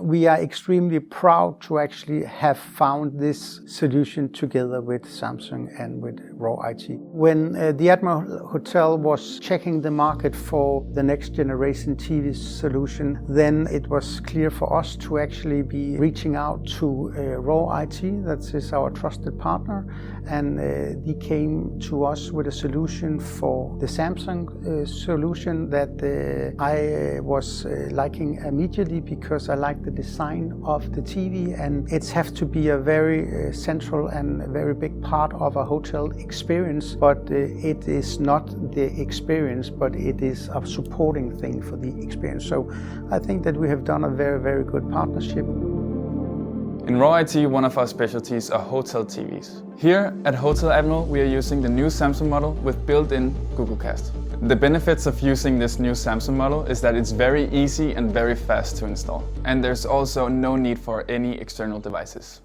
we are extremely proud to actually have found this solution together with Samsung and with RAW IT. When the Admiral Hotel was checking the market for the next generation TV solution, then it was clear for us to actually be reaching out to RAW IT, that is our trusted partner, and they came to us with a solution for the Samsung solution that I was liking immediately, because I like the design of the TV, and it has to be a very central and very big part of a hotel experience, but it is not the experience, but it is a supporting thing for the experience. So I think that we have done a very, very good partnership. In RAW IT, one of our specialties are hotel TVs. Here at Hotel Admiral, we are using the new Samsung model with built-in Google Cast. The benefits of using this new Samsung model is that it's very easy and very fast to install. And there's also no need for any external devices.